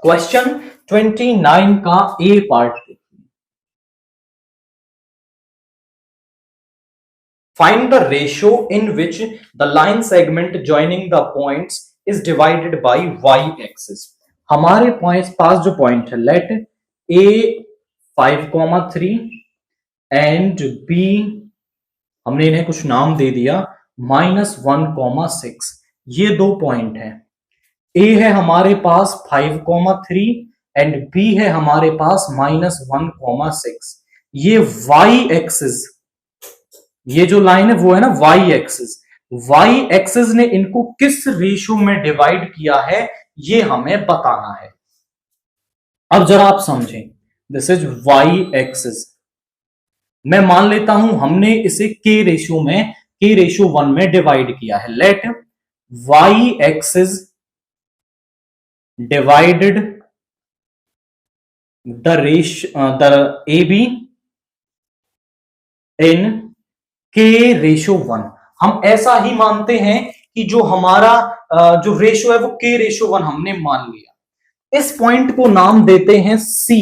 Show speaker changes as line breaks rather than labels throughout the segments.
Question 29 का A part देखिए। Find the ratio in which the line segment joining the points is divided by y axis. हमारे पास जो point है, late A 5,3 and B, हमने इन्हें कुछ नाम दे दिया -1,6। ये दो पॉइंट है। ए है हमारे पास 5,3 एंड बी है हमारे पास -1,6। ये वाई एक्सिस, ये जो लाइन है वो है ना वाई एक्सिस। वाई एक्सिस ने इनको किस रेशियो में डिवाइड किया है ये हमें बताना है। अब जरा आप समझें, दिस इज वाई एक्सिस। मैं मान लेता हूं हमने इसे के रेशियो 1 में डिवाइड किया है। Let y axis divided the AB in K ratio 1। हम ऐसा ही मानते हैं कि जो हमारा जो रेशियो है वो K रेशियो 1 हमने मान लिया। इस पॉइंट को नाम देते हैं C।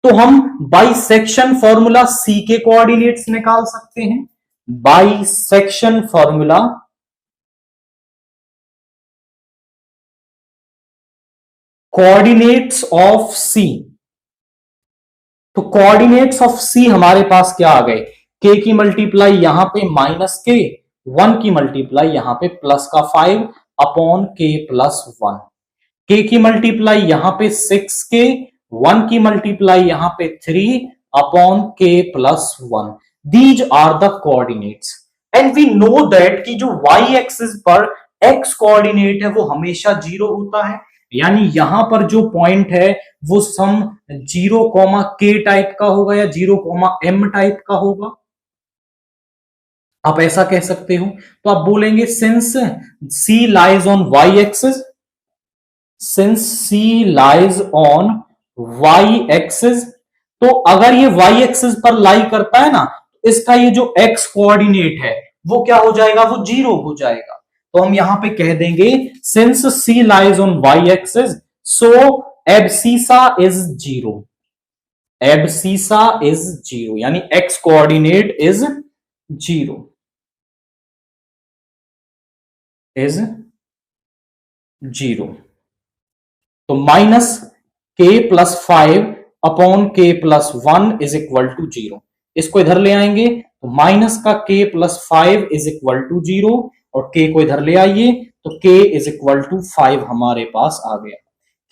तो हम बाइसेक्शन फॉर्मूला C के कोऑर्डिनेट्स निकाल सकते हैं। Bisection formula coordinates of C। तो कोऑर्डिनेट्स ऑफ C हमारे पास क्या आ गए? K की मल्टीप्लाई यहां पे -K, 1 की मल्टीप्लाई यहां पे +5 अपॉन K + 1। K की मल्टीप्लाई यहां पे 6K, 1 की मल्टीप्लाई यहां पे 3 upon K + 1। These are the coordinates and we know that कि जो y एक्सिस पर x कोऑर्डिनेट है वो हमेशा 0 होता है। यानी यहां पर जो पॉइंट है वो सम 0,k टाइप का होगा या 0,m टाइप का होगा। आप ऐसा कह सकते हो। तो आप बोलेंगे since C lies on y axis, since C lies on y axis, तो अगर ये y एक्सिस पर लाई करता है ना, इसका ये जो x कोऑर्डिनेट है वो क्या हो जाएगा? वो 0 हो जाएगा। तो हम यहां पे कह देंगे since C lies on y axis so abscissa is 0। Abscissa is 0 यानी x कोऑर्डिनेट इज 0, इज 0। तो -K + 5 upon K + 1 is equal to 0। इसको इधर ले आएंगे तो माइनस का K + 5 इज इक्वल टू 0 और K को इधर ले आइए तो K इज इक्वल टू 5 हमारे पास आ गया।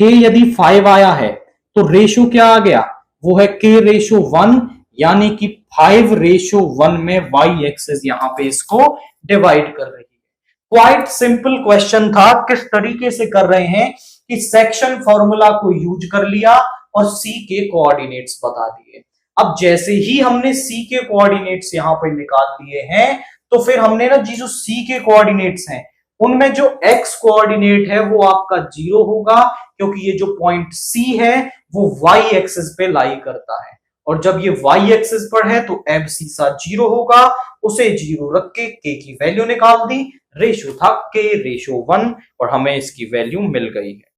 K यदि 5 आया है तो रेशियो क्या आ गया? वो है K रेशियो 1, यानी कि 5 रेशियो 1 में y एक्सिस यहां पे इसको डिवाइड कर रही है। क्वाइट सिंपल क्वेश्चन था। किस तरीके से कर रहे हैं कि सेक्शन फॉर्मूला को यूज कर लिया और C के कोऑर्डिनेट्स बता दिए। अब जैसे ही हमने C के कोऑर्डिनेट्स यहां पे निकाल लिए हैं तो फिर हमने ना जी जो C के कोऑर्डिनेट्स हैं उनमें जो x कोऑर्डिनेट है वो आपका 0 होगा, क्योंकि ये जो पॉइंट C है वो y एक्सिस पे लाई करता है और जब ये y एक्सिस पर है तो एब्सिसा 0 होगा। उसे 0 रख के k की वैल्यू निकाल दी। रेशियो था K रेशियो 1 और हमें इसकी वैल्यू मिल गई है।